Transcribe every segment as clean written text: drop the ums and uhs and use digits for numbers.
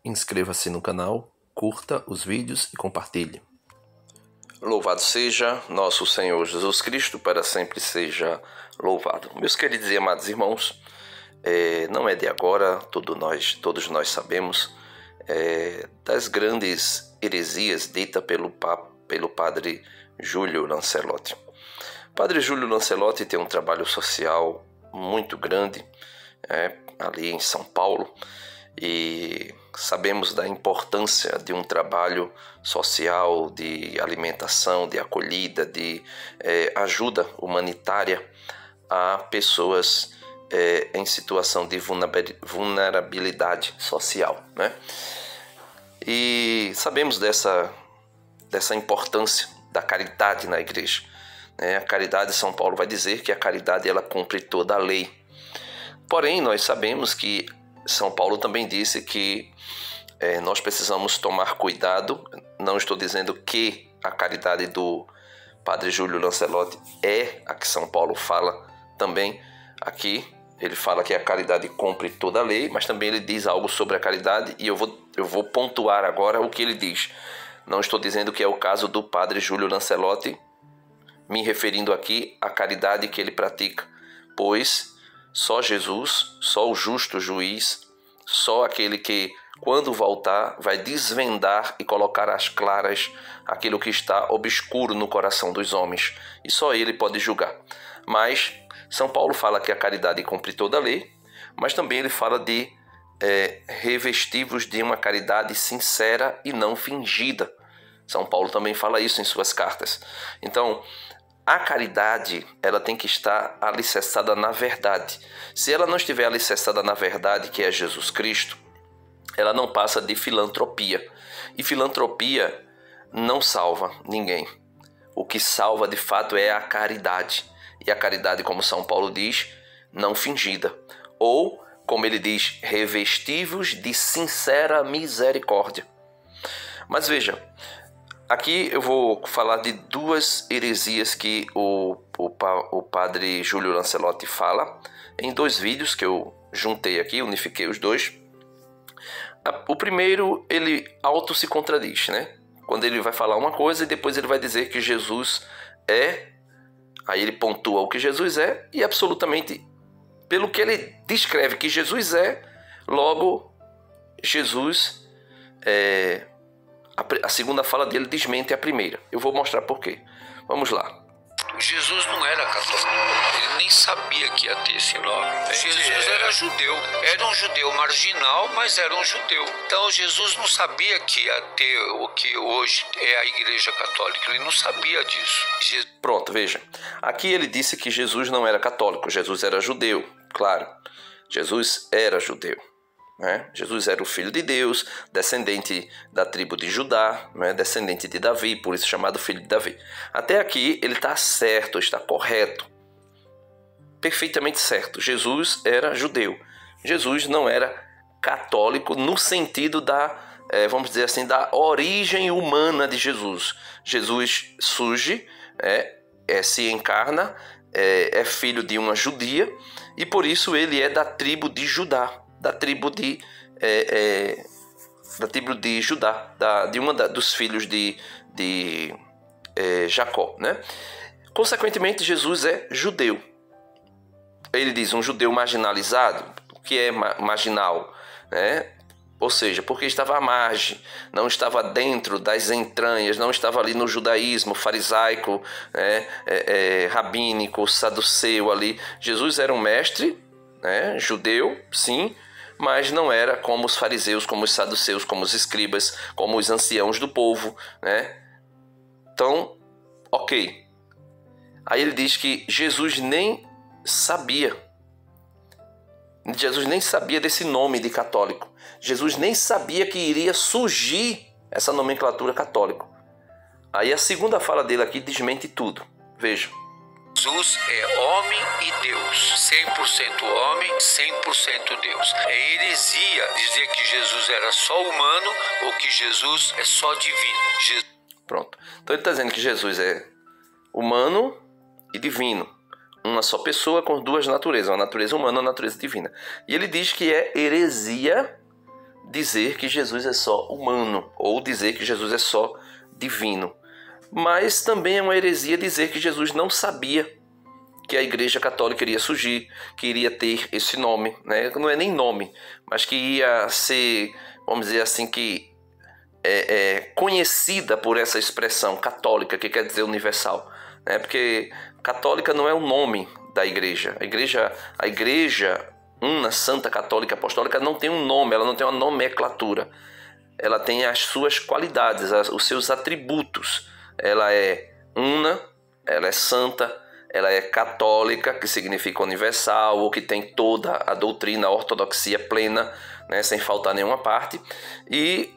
Inscreva-se no canal, curta os vídeos e compartilhe. Louvado seja nosso Senhor Jesus Cristo, para sempre seja louvado. Meus queridos e amados irmãos, não é de agora, todos nós sabemos das grandes heresias ditas pelo padre Júlio Lancelotti. O padre Júlio Lancelotti tem um trabalho social muito grande ali em São Paulo, e sabemos da importância de um trabalho social, de alimentação, de acolhida, de ajuda humanitária a pessoas em situação de vulnerabilidade social, né? E sabemos dessa importância da caridade na igreja, né? A caridade, São Paulo vai dizer que a caridade ela cumpre toda a lei. Porém, nós sabemos que São Paulo também disse que nós precisamos tomar cuidado. Não estou dizendo que a caridade do padre Júlio Lancelotti é a que São Paulo fala também aqui. Ele fala que a caridade cumpre toda a lei, mas também ele diz algo sobre a caridade, e eu vou pontuar agora o que ele diz. Não estou dizendo que é o caso do padre Júlio Lancelotti, me referindo aqui à caridade que ele pratica, pois só Jesus, só o justo juiz, só aquele que, quando voltar, vai desvendar e colocar às claras aquilo que está obscuro no coração dos homens. E só ele pode julgar. Mas São Paulo fala que a caridade cumpre toda a lei, mas também ele fala de revestivos de uma caridade sincera e não fingida. São Paulo também fala isso em suas cartas. Então, a caridade, ela tem que estar alicerçada na verdade. Se ela não estiver alicerçada na verdade, que é Jesus Cristo, ela não passa de filantropia. E filantropia não salva ninguém. O que salva de fato é a caridade. E a caridade, como São Paulo diz, não fingida. Ou, como ele diz, revestivos de sincera misericórdia. Mas veja, aqui eu vou falar de duas heresias que o padre Júlio Lancelotti fala em dois vídeos que eu juntei aqui, unifiquei os dois. O primeiro, ele auto se contradiz, né? Quando ele vai falar uma coisa e depois ele vai dizer que Jesus é, aí ele pontua o que Jesus é, e absolutamente, pelo que ele descreve que Jesus é, logo Jesus a segunda fala dele desmente a primeira. Eu vou mostrar por quê. Vamos lá. Jesus não era católico, ele nem sabia que ia ter esse nome. Jesus era judeu, era um judeu marginal, mas era um judeu. Então Jesus não sabia que ia ter o que hoje é a Igreja Católica, ele não sabia disso. Pronto, veja. Aqui ele disse que Jesus não era católico, Jesus era judeu. Claro, Jesus era judeu. Jesus era o Filho de Deus, descendente da tribo de Judá, descendente de Davi, por isso chamado Filho de Davi. Até aqui ele está certo, está correto, perfeitamente certo. Jesus era judeu. Jesus não era católico no sentido da, vamos dizer assim, da origem humana de Jesus. Jesus surge, se encarna, é filho de uma judia, e por isso ele é da tribo de Judá. Da tribo de Judá, de uma dos filhos de Jacó, né? Consequentemente, Jesus é judeu. Ele diz um judeu marginalizado. O que é marginal, né? Ou seja, porque estava à margem, não estava dentro das entranhas, não estava ali no judaísmo farisaico, rabínico, saduceu ali. Jesus era um mestre, judeu, sim, mas não era como os fariseus, como os saduceus, como os escribas, como os anciãos do povo, né? Então, ok. Aí ele diz que Jesus nem sabia desse nome de católico. Jesus nem sabia que iria surgir essa nomenclatura católico. Aí a segunda fala dele aqui desmente tudo. Veja. Jesus é homem e Deus, 100% homem, 100% Deus. É heresia dizer que Jesus era só humano ou que Jesus é só divino. Pronto. Então ele está dizendo que Jesus é humano e divino. Uma só pessoa com duas naturezas, uma natureza humana e uma natureza divina. E ele diz que é heresia dizer que Jesus é só humano ou dizer que Jesus é só divino. Mas também é uma heresia dizer que Jesus não sabia que a Igreja Católica iria surgir, que iria ter esse nome, né? Não é nem nome, mas que ia ser, vamos dizer assim, que conhecida por essa expressão católica, que quer dizer universal, né? Porque católica não é o nome da igreja. A igreja una, santa, católica, apostólica não tem um nome, ela não tem uma nomenclatura. Ela tem as suas qualidades, os seus atributos. Ela é una, ela é santa, ela é católica, que significa universal, ou que tem toda a doutrina, a ortodoxia plena, né, sem faltar nenhuma parte. E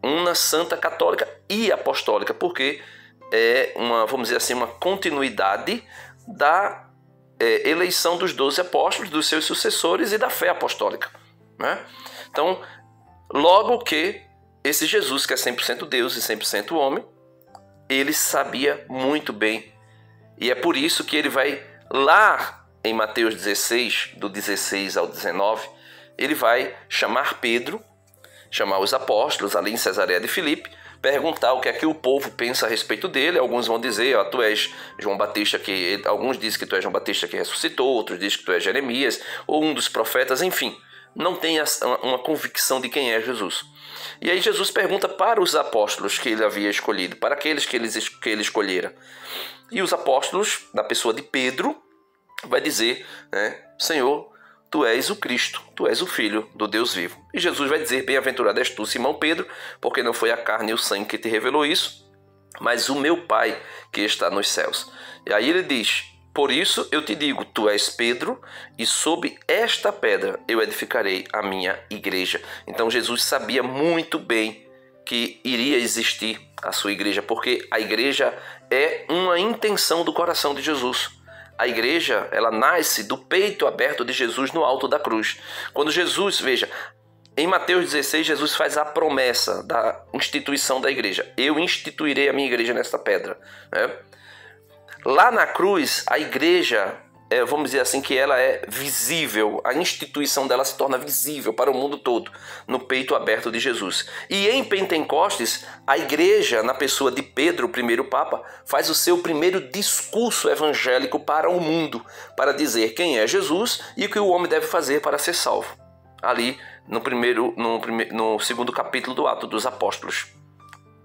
una, santa, católica e apostólica, porque é uma, vamos dizer assim, uma continuidade da eleição dos 12 apóstolos, dos seus sucessores e da fé apostólica, né? Então, logo que esse Jesus, que é 100% Deus e 100% homem, ele sabia muito bem. E é por isso que ele vai lá em Mateus 16, do 16 ao 19, ele vai chamar Pedro, chamar os apóstolos ali em Cesareia de Filipe, perguntar o que é que o povo pensa a respeito dele. Alguns vão dizer, tu és João Batista, alguns dizem que tu és João Batista que ressuscitou, outros dizem que tu és Jeremias, ou um dos profetas, enfim. Não tem uma convicção de quem é Jesus. E aí Jesus pergunta para os apóstolos que ele havia escolhido, para aqueles que ele escolhera. E os apóstolos, na pessoa de Pedro, vai dizer, né, Senhor, tu és o Cristo, tu és o Filho do Deus vivo. E Jesus vai dizer, bem-aventurado és tu, Simão Pedro, porque não foi a carne e o sangue que te revelou isso, mas o meu Pai que está nos céus. E aí ele diz, por isso eu te digo, tu és Pedro, e sob esta pedra eu edificarei a minha igreja. Então Jesus sabia muito bem que iria existir a sua igreja, porque a igreja é uma intenção do coração de Jesus. A igreja, ela nasce do peito aberto de Jesus no alto da cruz. Quando Jesus, veja, em Mateus 16, Jesus faz a promessa da instituição da igreja. Eu instituirei a minha igreja nesta pedra, né? Lá na cruz, a igreja, vamos dizer assim, que ela é visível, a instituição dela se torna visível para o mundo todo, no peito aberto de Jesus. E em Pentecostes, a igreja, na pessoa de Pedro, o primeiro Papa, faz o seu primeiro discurso evangélico para o mundo, para dizer quem é Jesus e o que o homem deve fazer para ser salvo. Ali no segundo capítulo do Atos dos Apóstolos.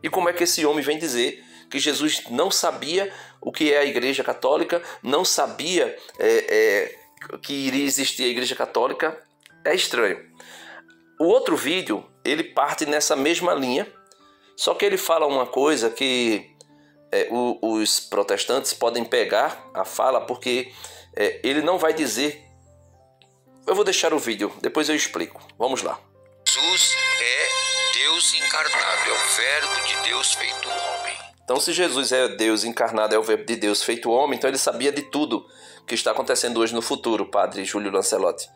E como é que esse homem vem dizer que Jesus não sabia o que é a Igreja Católica, não sabia que iria existir a Igreja Católica? É estranho. O outro vídeo, ele parte nessa mesma linha, só que ele fala uma coisa que os protestantes podem pegar a fala, porque ele não vai dizer... Eu vou deixar o vídeo, depois eu explico. Vamos lá. Jesus é Deus encarnado, é o Verbo de Deus feito homem. Então, se Jesus é Deus encarnado, é o Verbo de Deus feito homem, então ele sabia de tudo que está acontecendo hoje no futuro, Padre Júlio Lancelotti.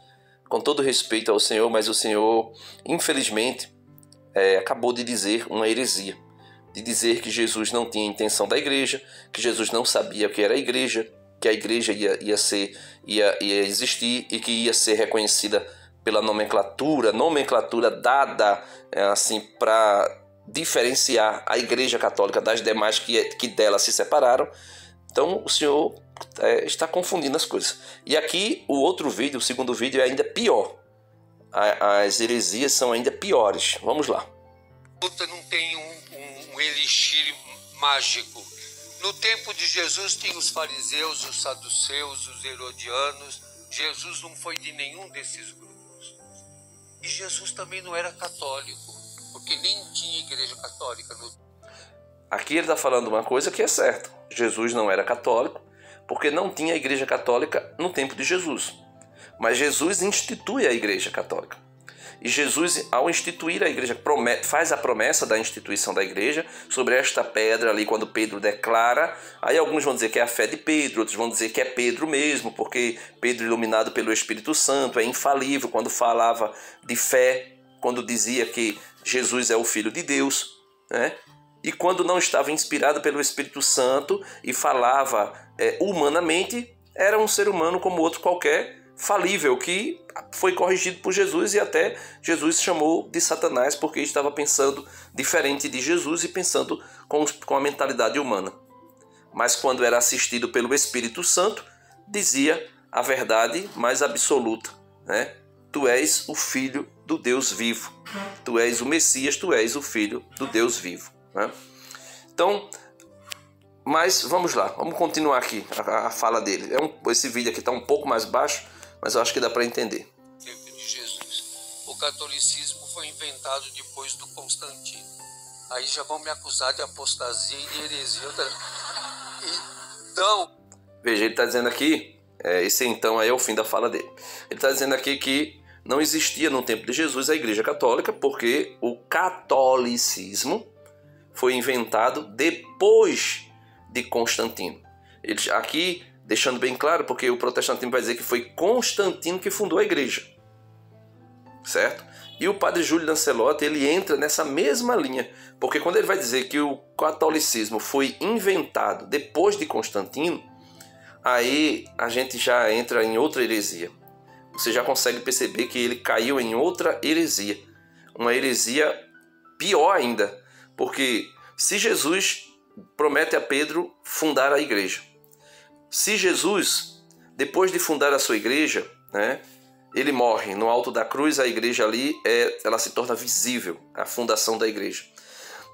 Com todo respeito ao Senhor, mas o Senhor, infelizmente, acabou de dizer uma heresia. De dizer que Jesus não tinha intenção da igreja, que Jesus não sabia o que era a igreja, que a igreja ia existir e que ia ser reconhecida pela nomenclatura dada assim para diferenciar a Igreja Católica das demais que dela se separaram. Então o senhor está confundindo as coisas. E aqui o outro vídeo, o segundo vídeo, é ainda pior. As heresias são ainda piores. Vamos lá. Não tem um elixir mágico. No tempo de Jesus tinha os fariseus, os saduceus, os herodianos. Jesus não foi de nenhum desses grupos. E Jesus também não era católico, porque nem tinha igreja católica. Aqui ele está falando uma coisa que é certa. Jesus não era católico, porque não tinha igreja católica no tempo de Jesus. Mas Jesus institui a igreja católica. E Jesus, ao instituir a igreja, faz a promessa da instituição da igreja sobre esta pedra ali, quando Pedro declara. Aí alguns vão dizer que é a fé de Pedro, outros vão dizer que é Pedro mesmo, porque Pedro, iluminado pelo Espírito Santo, é infalível quando falava de fé, quando dizia que Jesus é o Filho de Deus, né? E quando não estava inspirado pelo Espírito Santo e falava humanamente, era um ser humano como outro qualquer, falível que foi corrigido por Jesus, e até Jesus chamou de Satanás porque estava pensando diferente de Jesus e pensando com a mentalidade humana. Mas quando era assistido pelo Espírito Santo, dizia a verdade mais absoluta, né? Tu és o Filho do Deus vivo. Tu és o Messias, tu és o Filho do Deus vivo, né? Então, mas vamos lá, vamos continuar aqui a fala dele. Esse vídeo aqui está um pouco mais baixo, mas eu acho que dá para entender. De Jesus. O catolicismo foi inventado depois do Constantino. Aí já vão me acusar de apostasia e de heresia. Então... Veja, ele está dizendo aqui, esse então aí é o fim da fala dele. Ele está dizendo aqui que não existia no tempo de Jesus a Igreja Católica, porque o catolicismo foi inventado depois de Constantino. Ele, aqui, deixando bem claro, porque o protestantismo vai dizer que foi Constantino que fundou a igreja. Certo? E o padre Júlio Lancelotti, ele entra nessa mesma linha, porque quando ele vai dizer que o catolicismo foi inventado depois de Constantino, aí a gente já entra em outra heresia. Você já consegue perceber que ele caiu em outra heresia. Uma heresia pior ainda, porque se Jesus promete a Pedro fundar a igreja, se Jesus, depois de fundar a sua igreja, né, ele morre no alto da cruz, a igreja ali, ela se torna visível, a fundação da igreja.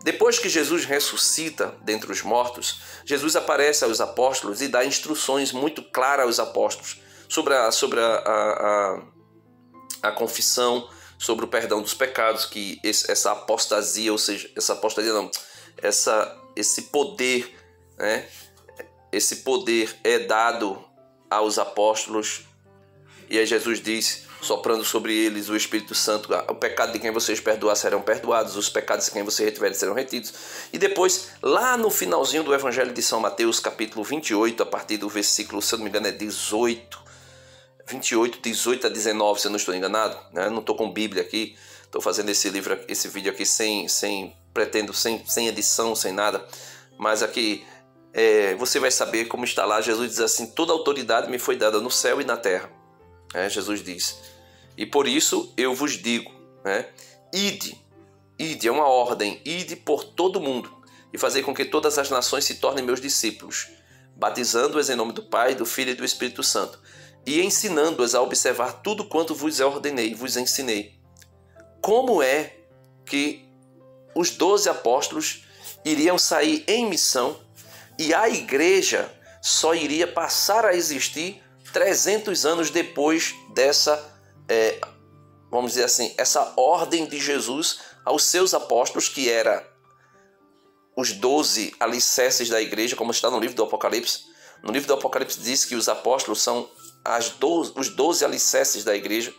Depois que Jesus ressuscita dentre os mortos, Jesus aparece aos apóstolos e dá instruções muito claras aos apóstolos sobre a confissão, sobre o perdão dos pecados, que essa apostasia, ou seja, essa apostasia não, esse poder, né? Esse poder é dado aos apóstolos, e aí Jesus diz, soprando sobre eles o Espírito Santo, o pecado de quem vocês perdoar serão perdoados, os pecados de quem vocês retiverem serão retidos. E depois, lá no finalzinho do Evangelho de São Mateus, capítulo 28, a partir do versículo, se eu não me engano, é 28 a 19, se eu não estou enganado, né? Não estou com Bíblia aqui, estou fazendo esse vídeo aqui sem edição, sem nada, mas aqui você vai saber como está lá. Jesus diz assim: toda autoridade me foi dada no céu e na terra. Jesus diz, e por isso eu vos digo, né? Ide é uma ordem, ide por todo mundo e fazei com que todas as nações se tornem meus discípulos, batizando-as em nome do Pai, do Filho e do Espírito Santo, e ensinando-as a observar tudo quanto vos ordenei, vos ensinei. Como é que os 12 apóstolos iriam sair em missão e a igreja só iria passar a existir 300 anos depois dessa, vamos dizer assim, essa ordem de Jesus aos seus apóstolos, que era os 12 alicerces da igreja, como está no livro do Apocalipse. No livro do Apocalipse diz que os apóstolos são os 12 alicerces da igreja.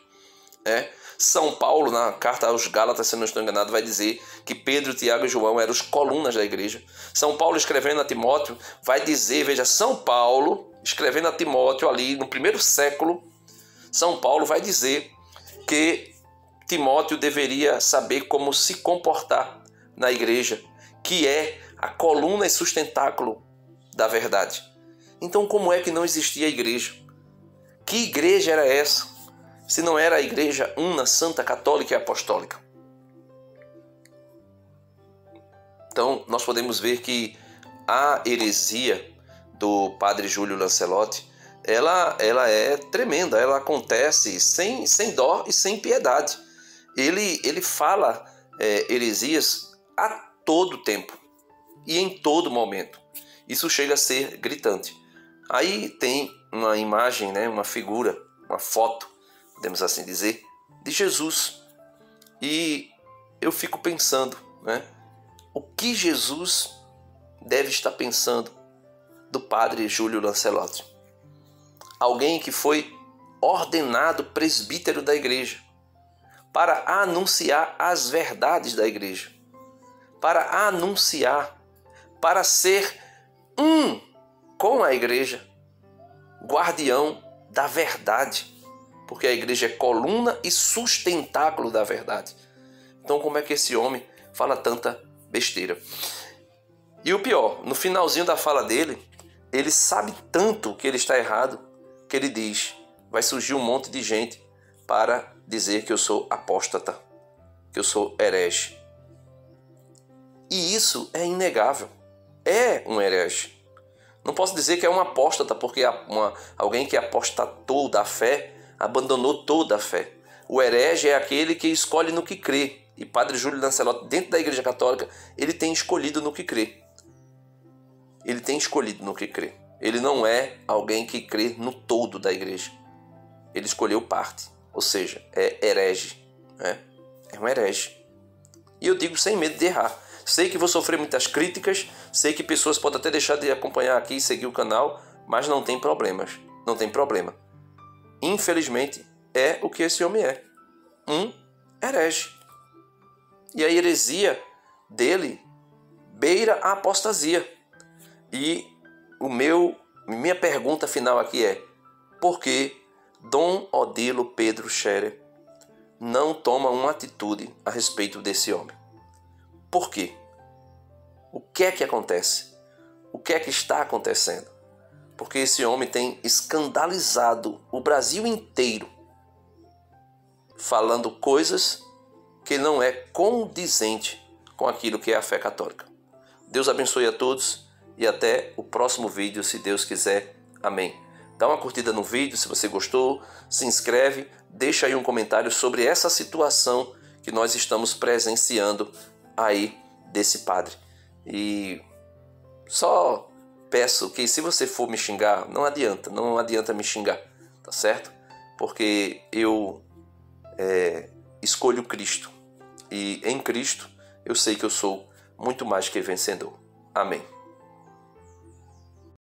São Paulo, na carta aos Gálatas, se não estou enganado, vai dizer que Pedro, Tiago e João eram os colunas da igreja. São Paulo, escrevendo a Timóteo, vai dizer, veja, São Paulo, escrevendo a Timóteo ali no primeiro século, São Paulo vai dizer que Timóteo deveria saber como se comportar na igreja, que é a coluna e sustentáculo da verdade. Então, como é que não existia igreja? Que igreja era essa, se não era a igreja una, santa, católica e apostólica? Então, nós podemos ver que a heresia do padre Júlio Lancelotti, ela é tremenda, ela acontece sem dó e sem piedade. Ele fala heresias a todo tempo e em todo momento. Isso chega a ser gritante. Aí tem uma imagem, né, uma figura, uma foto, podemos assim dizer, de Jesus. E eu fico pensando, né, o que Jesus deve estar pensando do padre Júlio Lancelotti. Alguém que foi ordenado presbítero da igreja para anunciar as verdades da igreja, para anunciar, para ser um com a igreja, guardião da verdade, porque a igreja é coluna e sustentáculo da verdade. Então, como é que esse homem fala tanta besteira? E o pior, no finalzinho da fala dele, ele sabe tanto que ele está errado, que ele diz: vai surgir um monte de gente para dizer que eu sou apóstata, que eu sou herege. E isso é inegável. É um herege. Não posso dizer que é um apóstata, porque alguém que apostatou da fé, abandonou toda a fé. O herege é aquele que escolhe no que crê. E Padre Júlio Lancelotti, dentro da Igreja Católica, ele tem escolhido no que crê. Ele tem escolhido no que crê. Ele não é alguém que crê no todo da Igreja. Ele escolheu parte. Ou seja, é herege. É um herege. E eu digo sem medo de errar. Sei que vou sofrer muitas críticas, sei que pessoas podem até deixar de acompanhar aqui e seguir o canal, mas não tem problemas. Não tem problema. Infelizmente, é o que esse homem é. Um herege. E a heresia dele beira a apostasia. E minha pergunta final aqui é: por que Dom Odilo Pedro Scherer não toma uma atitude a respeito desse homem? Por quê? O que é que acontece? O que é que está acontecendo? Porque esse homem tem escandalizado o Brasil inteiro, falando coisas que não é condizente com aquilo que é a fé católica. Deus abençoe a todos e até o próximo vídeo, se Deus quiser. Amém. Dá uma curtida no vídeo se você gostou, se inscreve, deixa aí um comentário sobre essa situação que nós estamos presenciando aí desse padre. E só peço que, se você for me xingar, não adianta me xingar, tá certo? Porque eu escolho Cristo, e em Cristo eu sei que eu sou muito mais que vencedor. Amém.